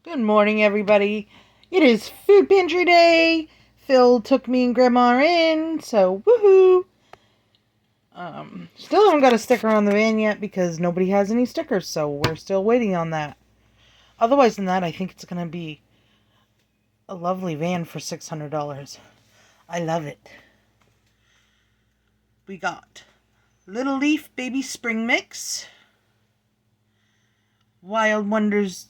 Good morning, everybody. It is food pantry day. Phil took me and Grandma in, so woohoo! Still haven't got a sticker on the van yet because nobody has any stickers, so we're still waiting on that. Otherwise than that, I think it's gonna be a lovely van for $600. I love it. We got Little Leaf Baby Spring Mix, Wild Wonders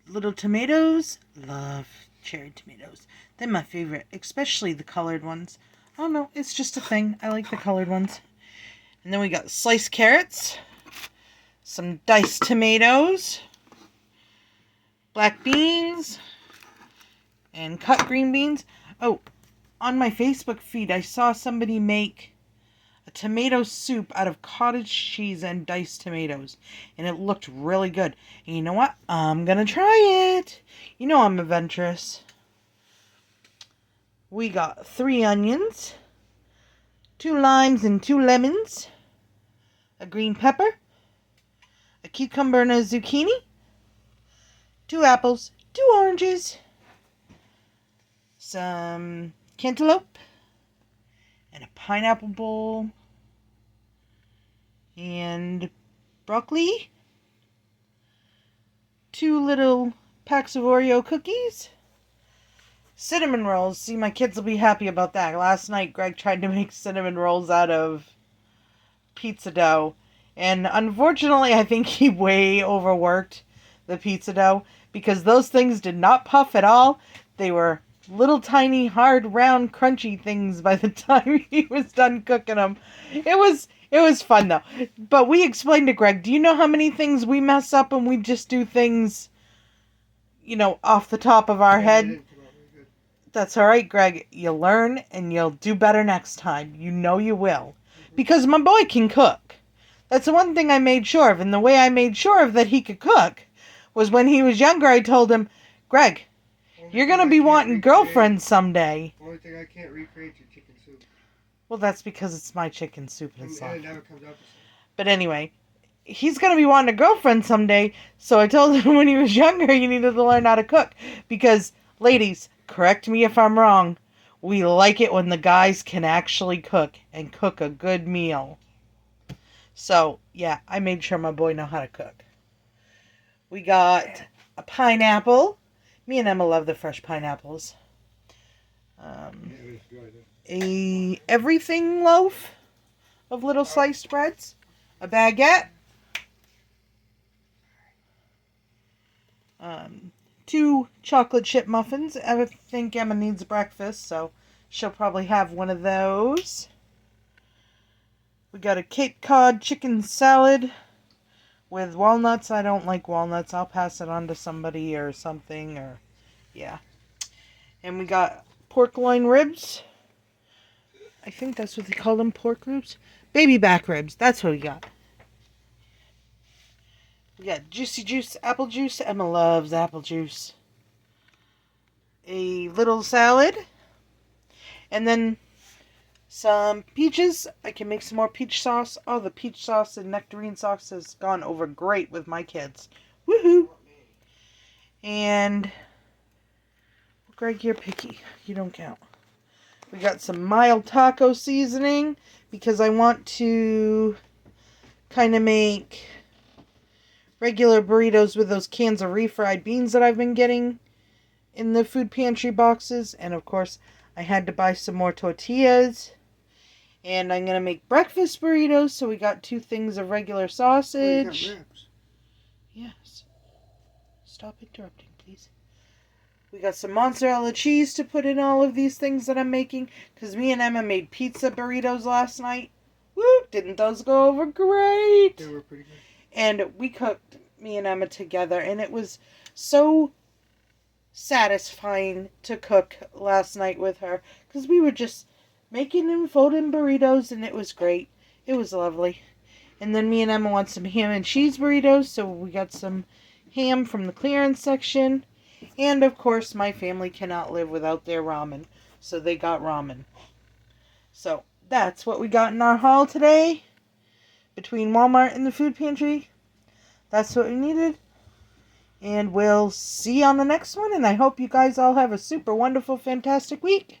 Little Tomatoes. Love cherry tomatoes. They're my favorite, especially the colored ones. I don't know, it's just a thing. I like the colored ones. And then we got sliced carrots, some diced tomatoes, black beans, and cut green beans. Oh, on my Facebook feed, I saw somebody make a tomato soup out of cottage cheese and diced tomatoes, and it looked really good. And you know what? I'm gonna try it. You know I'm adventurous. We got 3 onions, 2 limes and 2 lemons, a green pepper, a cucumber and a zucchini, 2 apples, 2 oranges, some cantaloupe, and a pineapple bowl, and broccoli, 2 little packs of Oreo cookies, cinnamon rolls. See, my kids will be happy about that. Last night, Greg tried to make cinnamon rolls out of pizza dough, and unfortunately, I think he way overworked the pizza dough because those things did not puff at all. They were little tiny, hard, round, crunchy things by the time he was done cooking them. It was fun though. But we explained to Greg, do you know how many things we mess up and we just do things, off the top of our head? That's all right, Greg. You'll learn and you'll do better next time. You know you will. Because my boy can cook. That's the one thing I made sure of. And the way I made sure of that he could cook was when he was younger, I told him, Greg, you're going to be wanting girlfriends someday. Only thing I can't recreate your chicken soup. Well, that's because it's my chicken soup and it's And soft. it never comes out the same. But anyway, he's going to be wanting a girlfriend someday. So I told him when he was younger, you needed to learn how to cook. Because, ladies, correct me if I'm wrong, we like it when the guys can actually cook and cook a good meal. So, yeah, I made sure my boy know how to cook. We got a pineapple. Me and Emma love the fresh pineapples. A everything loaf of little sliced breads. A baguette. 2 chocolate chip muffins. I think Emma needs breakfast, so she'll probably have one of those. We got a Cape Cod chicken salad with walnuts. I don't like walnuts. I'll pass it on to somebody or something, or yeah. And we got pork loin ribs. I think that's what they call them, pork ribs. Baby back ribs. That's what we got. We got juicy juice, apple juice. Emma loves apple juice. A little salad. And then some peaches. I can make some more peach sauce. Oh, the peach sauce and nectarine sauce has gone over great with my kids. Woohoo! And Greg, you're picky. You don't count. We got some mild taco seasoning because I want to kind of make regular burritos with those cans of refried beans that I've been getting in the food pantry boxes. And of course, I had to buy some more tortillas. And I'm going to make breakfast burritos. So we got 2 things of regular sausage. Oh, you got ribs. Yes. Stop interrupting, please. We got some mozzarella cheese to put in all of these things that I'm making. Because me and Emma made pizza burritos last night. Woo! Didn't those go over great? They were pretty good. And we cooked, me and Emma, together. And it was so satisfying to cook last night with her. Because we were just making and folding burritos. And it was great. It was lovely. And then me and Emma want some ham and cheese burritos. So we got some ham from the clearance section. And of course, my family cannot live without their ramen. So they got ramen. So that's what we got in our haul today. Between Walmart and the food pantry. That's what we needed. And we'll see you on the next one. And I hope you guys all have a super wonderful, fantastic week.